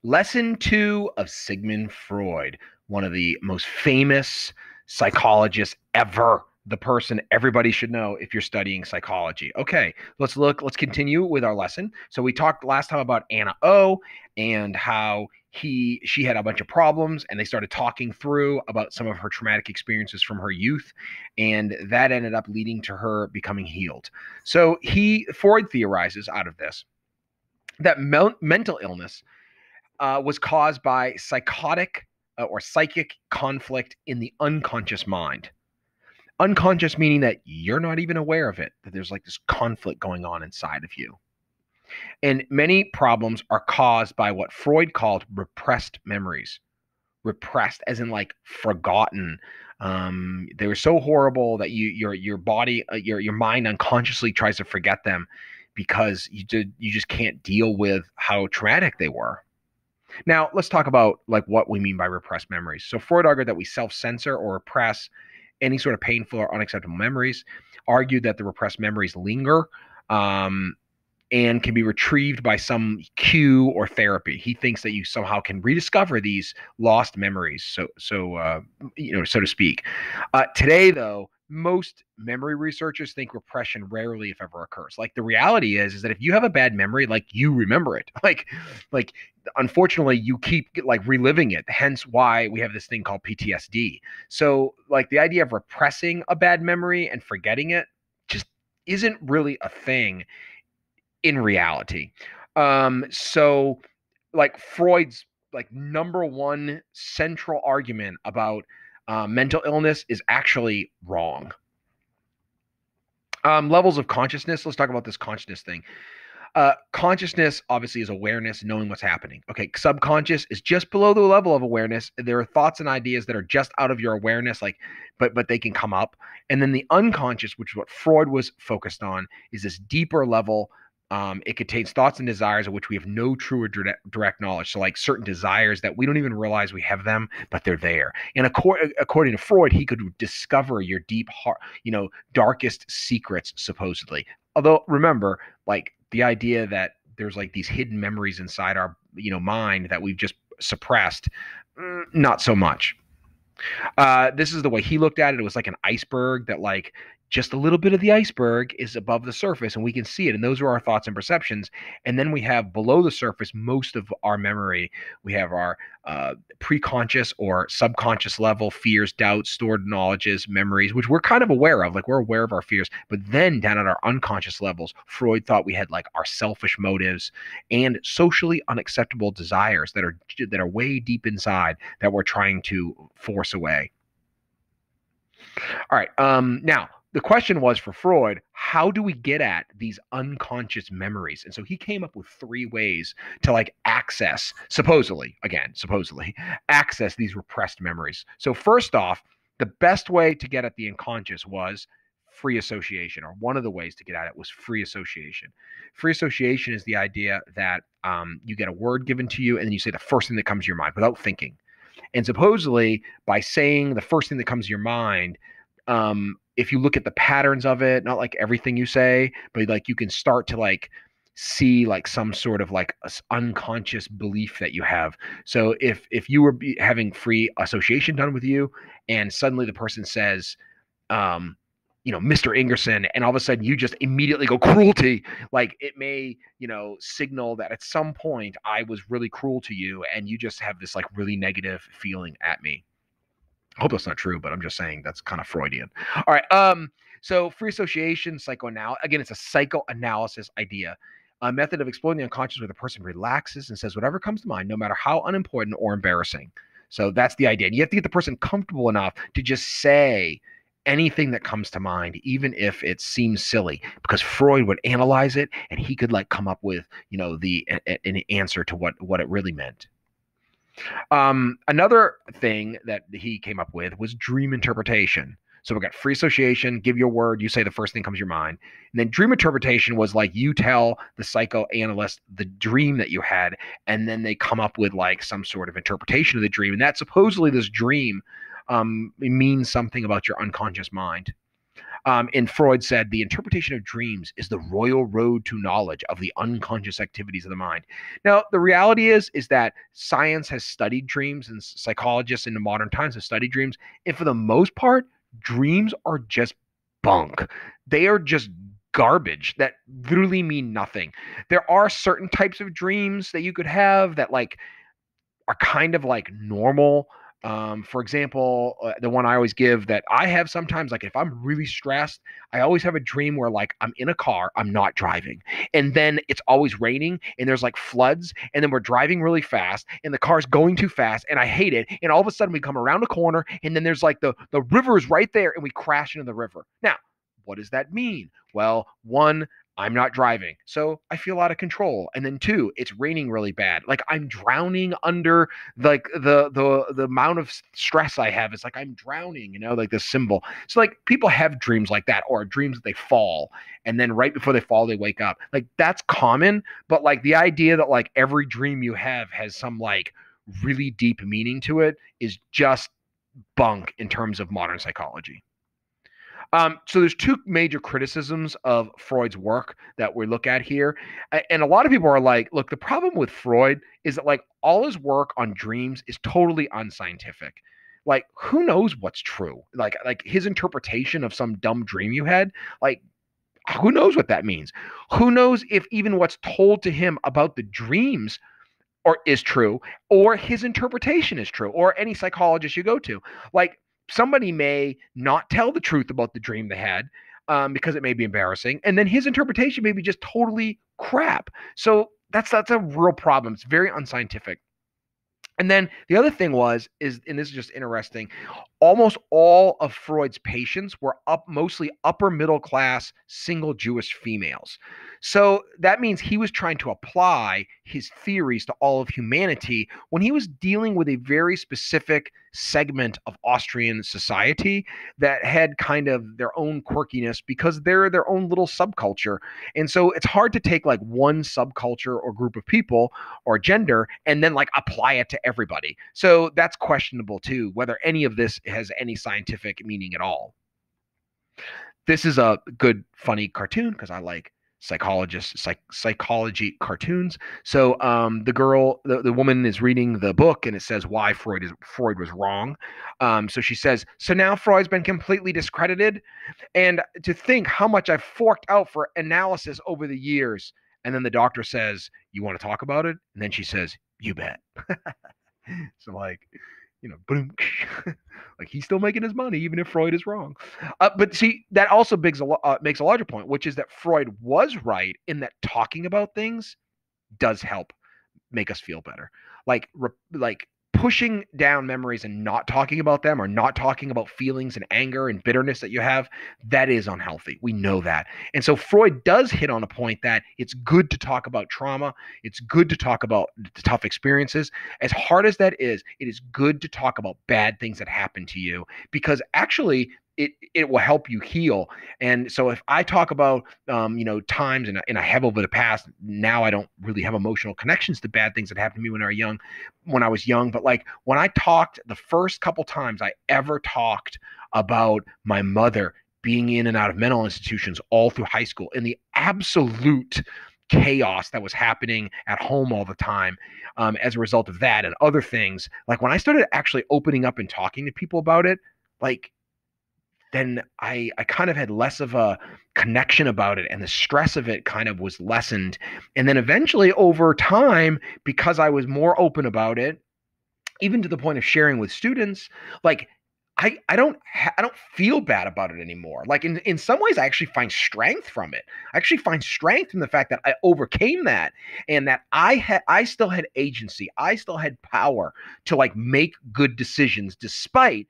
Lesson 2 of Sigmund Freud, one of the most famous psychologists ever, the person everybody should know if you're studying psychology. Okay, let's continue with our lesson. So we talked last time about Anna O and how she had a bunch of problems, and they started talking through about some of her traumatic experiences from her youth, and that ended up leading to her becoming healed. So Freud theorizes out of this that mental illness was caused by psychotic or psychic conflict in the unconscious mind. Unconscious meaning that you're not even aware of it, that there's like this conflict going on inside of you. And many problems are caused by what Freud called repressed memories. Repressed, as in like forgotten. They were so horrible that your body, your mind unconsciously tries to forget them because you just can't deal with how traumatic they were. Now, let's talk about like what we mean by repressed memories. So Freud argued that we self-censor or repress any sort of painful or unacceptable memories, argued that the repressed memories linger and can be retrieved by some cue or therapy. He thinks that you somehow can rediscover these lost memories, so to speak. Today, though, most memory researchers think repression rarely, if ever, occurs. Like the reality is that if you have a bad memory, like you remember it, like unfortunately you keep like reliving it. Hence why we have this thing called PTSD. So like the idea of repressing a bad memory and forgetting it just isn't really a thing in reality. So like Freud's like number one central argument about mental illness is actually wrong. Levels of consciousness. Let's talk about this consciousness thing. Consciousness obviously is awareness, knowing what's happening. Okay, subconscious is just below the level of awareness. There are thoughts and ideas that are just out of your awareness, like, but they can come up. And then the unconscious, which is what Freud was focused on, is this deeper level. It contains thoughts and desires of which we have no true or direct knowledge. So, like certain desires that we don't even realize we have them, but they're there. And according to Freud, he could discover your deep heart, darkest secrets, supposedly. Although, remember, like the idea that there's like these hidden memories inside our, mind that we've just suppressed, not so much. This is the way he looked at it. It was like an iceberg that like just a little bit of the iceberg is above the surface and we can see it. And those are our thoughts and perceptions. And then we have below the surface most of our memory. We have our preconscious or subconscious level fears, doubts, stored knowledges, memories, which we're kind of aware of. Like we're aware of our fears. But then down at our unconscious levels, Freud thought we had like our selfish motives and socially unacceptable desires that are way deep inside that we're trying to force away. All right. Now, the question was for Freud, how do we get at these unconscious memories? And so he came up with 3 ways to like access, supposedly, access these repressed memories. So first off, the best way to get at the unconscious was free association, or one of the ways to get at it was free association. Free association is the idea that you get a word given to you and then you say the first thing that comes to your mind without thinking. And supposedly, by saying the first thing that comes to your mind, if you look at the patterns of it, not like everything you say, but like you can start to like see like some sort of like unconscious belief that you have. So if you were having free association done with you, and suddenly the person says, Mr. Ingerson, and all of a sudden you just immediately go cruelty, like it may, signal that at some point I was really cruel to you and you just have this like really negative feeling at me. I hope that's not true, but I'm just saying that's kind of Freudian. All right. So free association, psychoanalysis. Again, it's a psychoanalysis idea, a method of exploring the unconscious where the person relaxes and says whatever comes to mind, no matter how unimportant or embarrassing. So that's the idea. And you have to get the person comfortable enough to just say anything that comes to mind, even if it seems silly, because Freud would analyze it and he could like come up with, an answer to what it really meant. Another thing that he came up with was dream interpretation. So we got free association, give your word, you say the first thing comes to your mind. And then dream interpretation was like you tell the psychoanalyst the dream that you had, and then they come up with like some sort of interpretation of the dream. And that supposedly this dream means something about your unconscious mind. And Freud said the interpretation of dreams is the royal road to knowledge of the unconscious activities of the mind. Now, the reality is that science has studied dreams, and psychologists in the modern times have studied dreams. And for the most part, dreams are just bunk. They are just garbage that literally mean nothing. There are certain types of dreams that you could have that like are kind of like normal. For example, the one I always give that I have sometimes, like if I'm really stressed, I always have a dream where like I'm in a car, I'm not driving, and then it's always raining, and there's like floods, and then we're driving really fast, and the car's going too fast, and I hate it, and all of a sudden we come around a corner, and then there's like the river is right there, and we crash into the river. Now, what does that mean? Well, one, I'm not driving, so I feel out of control. And then two, it's raining really bad. Like I'm drowning under like the amount of stress I have. It's like I'm drowning, like this symbol. So like people have dreams like that, or dreams that they fall, and then right before they fall, they wake up. Like that's common, but like the idea that like every dream you have has some like really deep meaning to it is just bunk in terms of modern psychology. So there's two major criticisms of Freud's work that we look at here. And a lot of people are like, look, the problem with Freud is that like all his work on dreams is totally unscientific. Like, who knows what's true? Like his interpretation of some dumb dream you had, like who knows what that means? Who knows if even what's told to him about the dreams or is true, or his interpretation is true, or any psychologist you go to. Like somebody may not tell the truth about the dream they had because it may be embarrassing, and then his interpretation may be just totally crap. So that's a real problem. It's very unscientific. And then the other thing and this is just interesting, almost all of Freud's patients were mostly upper middle class single Jewish females. So that means he was trying to apply his theories to all of humanity when he was dealing with a very specific segment of Austrian society that had kind of their own quirkiness because they're their own little subculture. And so it's hard to take like one subculture or group of people or gender and then like apply it to everybody. So that's questionable too, whether any of this has any scientific meaning at all. This is a good, funny cartoon because I like psychology cartoons. So the woman is reading the book and it says why Freud was wrong. So she says, so now Freud's been completely discredited, and to think how much I've forked out for analysis over the years. And then the doctor says, you want to talk about it? And then she says, you bet. So like, boom, like he's still making his money even if Freud is wrong. But see, that also makes a larger point, which is that Freud was right in that talking about things does help make us feel better. Like pushing down memories and not talking about them, or not talking about feelings and anger and bitterness that you have, that is unhealthy. We know that. And so Freud does hit on a point that it's good to talk about trauma. It's good to talk about tough experiences. As hard as that is, it is good to talk about bad things that happen to you, because actually it will help you heal. And so if I talk about times, and I have over the past, now I don't really have emotional connections to bad things that happened to me when I was young. But like when I talked, the first couple times I ever talked about my mother being in and out of mental institutions all through high school, and the absolute chaos that was happening at home all the time as a result of that and other things, like when I started actually opening up and talking to people about it, like then I kind of had less of a connection about it, and the stress of it kind of was lessened. And then eventually over time, because I was more open about it, even to the point of sharing with students, like I don't feel bad about it anymore. Like in some ways, I actually find strength from it. I actually find strength from the fact that I overcame that, and that I still had agency. I still had power to like make good decisions despite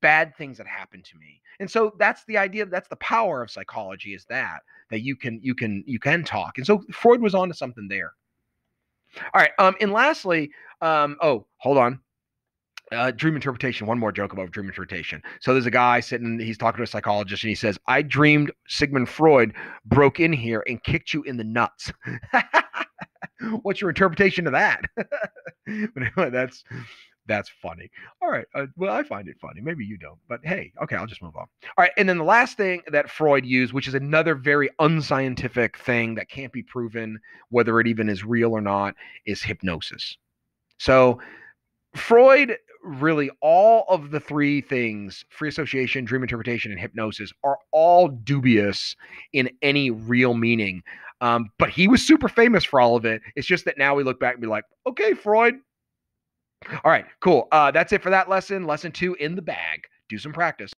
bad things that happen to me. And so that's the idea. That's the power of psychology, is that you can talk. And so Freud was onto something there. All right. And lastly, oh, hold on. Dream interpretation. One more joke about dream interpretation. So there's a guy sitting, he's talking to a psychologist, and he says, I dreamed Sigmund Freud broke in here and kicked you in the nuts. What's your interpretation of that? That's That's funny. All right. Well, I find it funny. Maybe you don't, but hey, okay, I'll just move on. All right. And then the last thing that Freud used, which is another very unscientific thing that can't be proven whether it even is real or not, is hypnosis. So Freud really, all of the three things, free association, dream interpretation, and hypnosis, are all dubious in any real meaning. But he was super famous for all of it. It's just that now we look back and be like, okay, Freud. All right, cool. That's it for that lesson. Lesson 2 in the bag. Do some practice.